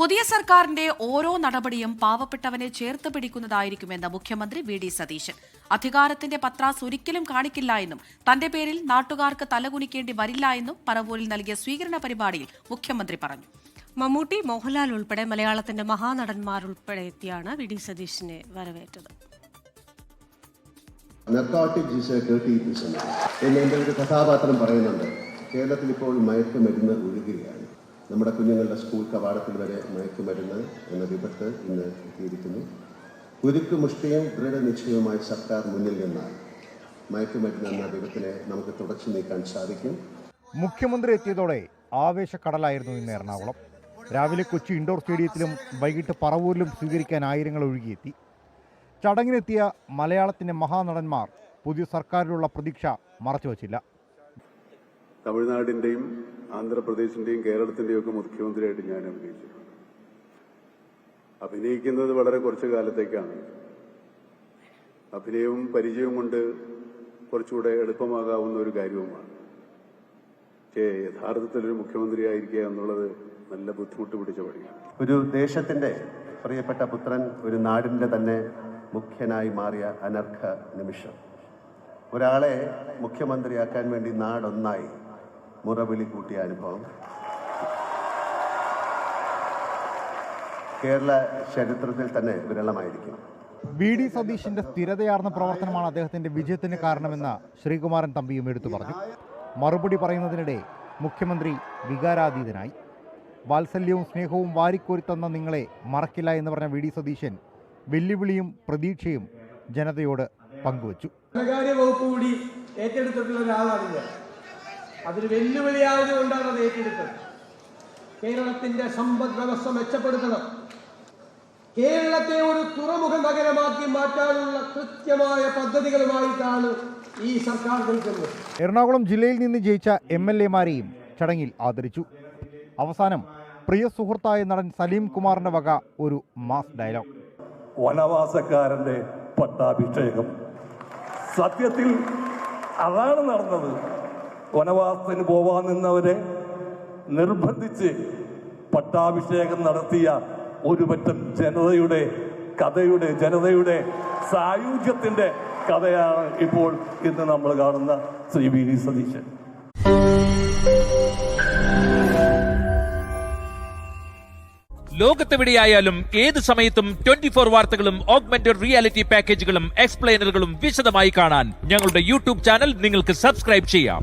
പുതിയ സർക്കാരിന്റെ ഓരോ നടപടിയും പാവപ്പെട്ടവനെ ചേർത്ത് പിടിക്കുന്നതായിരിക്കുമെന്ന് മുഖ്യമന്ത്രി വി ഡി സതീശൻ. അധികാരത്തിന്റെ പത്രാസ് ഒരിക്കലും കാണിക്കില്ല എന്നും തന്റെ പേരിൽ നാട്ടുകാർക്ക് തലകുനിക്കേണ്ടി വരില്ല എന്നും പറവൂരിൽ നൽകിയ സ്വീകരണ പരിപാടിയിൽ മുഖ്യമന്ത്രി പറഞ്ഞു. മമ്മൂട്ടി, മോഹൻലാൽ ഉൾപ്പെടെ മലയാളത്തിന്റെ മഹാനടന്മാരുൾപ്പെടെ എത്തിയാണ് വി ഡി സതീശനെ വരവേറ്റത്. എന്റെ ഒരു കഥാപാത്രം പറയുന്നുണ്ട്, കേരളത്തിൽ ഇപ്പോൾ മയക്കുമരുന്ന് ഒഴുകുകയാണ്. നമ്മുടെ കുഞ്ഞുങ്ങളുടെ സ്കൂൾ കവാടത്തിൽ വരെ മയക്കുമരുന്ന് എന്ന വിപത്ത് ഇന്ന് എത്തിയിരിക്കുന്നു. ഉരുക്കുമുഷ്ടിയും ദൃഢനിശ്ചയവുമായി സർക്കാർ മുന്നിൽ നിന്നാൽ മയക്കുമരുന്ന് എന്ന വിപത്തിനെ നമുക്ക് തുടച്ചു നീക്കാൻ സാധിക്കും. മുഖ്യമന്ത്രി എത്തിയതോടെ ആവേശക്കടലായിരുന്നു ഇന്ന് എറണാകുളം. രാവിലെ കൊച്ചി ഇൻഡോർ സ്റ്റേഡിയത്തിലും വൈകിട്ട് പറവൂരിലും സ്വീകരിക്കാൻ ആയിരങ്ങൾ ഒഴുകിയെത്തി. ചടങ്ങിനെത്തിയ മലയാളത്തിൻ്റെ മഹാനടന്മാർ പുതിയ സർക്കാരിലുള്ള പ്രതീക്ഷ മറച്ചുവച്ചില്ല. തമിഴ്നാടിൻ്റെയും ആന്ധ്രാപ്രദേശിൻ്റെയും കേരളത്തിൻ്റെയും ഒക്കെ മുഖ്യമന്ത്രിയായിട്ട് ഞാൻ അഭിനയിച്ചിട്ടുണ്ട്. അഭിനയിക്കുന്നത് വളരെ കുറച്ചു കാലത്തേക്കാണ്. അഭിനയവും പരിചയവും കൊണ്ട് കുറച്ചുകൂടെ എളുപ്പമാകാവുന്ന ഒരു കാര്യവുമാണ്. പക്ഷേ യഥാർത്ഥത്തിലൊരു മുഖ്യമന്ത്രിയായിരിക്കുക എന്നുള്ളത് നല്ല ബുദ്ധിമുട്ട് പിടിച്ച പണിയാണ്. ഒരു ദേശത്തിന്റെ പ്രിയപ്പെട്ട പുത്രൻ ഒരു നാടിന്റെ തന്നെ മുഖ്യനായി മാറിയ അനർഘ നിമിഷം. ഒരാളെ മുഖ്യമന്ത്രിയാക്കാൻ വേണ്ടി നാടൊന്നായി മുറവിളി കൂട്ടിയ അനുഭവം കേരള ചരിത്രത്തിൽ തന്നെ വിരളമായിരിക്കും. വി ഡി സതീശന്റെ സ്ഥിരതയാർന്ന പ്രവർത്തനമാണ് അദ്ദേഹത്തിന്റെ വിജയത്തിന് കാരണമെന്ന് ശ്രീകുമാരൻ തമ്പിയും എടുത്തു പറഞ്ഞു. മറുപടി പറയുന്നതിനിടെ മുഖ്യമന്ത്രി വികാരാതീതനായി. വാത്സല്യവും സ്നേഹവും വാരിക്കോരിത്തന്ന നിങ്ങളെ മറക്കില്ല എന്ന് പറഞ്ഞ വി ഡി സതീശൻ വെല്ലുവിളിയും പ്രതീക്ഷയും ജനതയോട് പങ്കുവച്ചു. ധനകാര്യ വകുപ്പ് കൂടി ഏറ്റെടുത്തിട്ടുള്ള ഒരാളാണ് ഞാൻ. അതൊരു വെല്ലുവിളിയായതുകൊണ്ടാണ് അത് ഏറ്റെടുത്തത്. കേരളത്തിന്റെ സമ്പദ് വ്യവസ്ഥ മെച്ചപ്പെടുത്തണം, കേരളത്തെ ഒരു തുറമുഖ നഗരമാക്കി മാറ്റാനുള്ള കൃത്യമായ പദ്ധതികളുമായിട്ടാണ് ഈ സർക്കാർ നിൽക്കുന്നത്. എറണാകുളം ജില്ലയിൽ നിന്ന് ജയിച്ച MLA-മാരെയും ചടങ്ങിൽ ആദരിച്ചു. അവസാനം പ്രിയ സുഹൃത്തായ നടൻ സലീം കുമാറിന്റെ വക ഒരു മാസ് ഡയലോഗ്. വനവാസക്കാരന്റെ പട്ടാഭിഷേകം. സത്യത്തിൽ അതാണ് നടന്നത്. വനവാസത്തിന് പോവാൻ നിന്നവരെ നിർബന്ധിച്ച് പട്ടാഭിഷേകം നടത്തിയ ഒരു പറ്റം ജനതയുടെ സായുജ്യത്തിന്റെ കഥയാണ് ഇപ്പോൾ ഇന്ന് നമ്മൾ കാണുന്ന ശ്രീ വി ഡി സതീശൻ. ലോകത്തെവിടെയായാലും ഏത് സമയത്തും 24 വാർത്തകളും ഓഗ്മെന്റഡ് റിയാലിറ്റി പാക്കേജുകളും എക്സ്പ്ലെയിനറുകളും വിശദമായി കാണാൻ ഞങ്ങളുടെ യൂട്യൂബ് ചാനൽ നിങ്ങൾക്ക് സബ്സ്ക്രൈബ് ചെയ്യാം.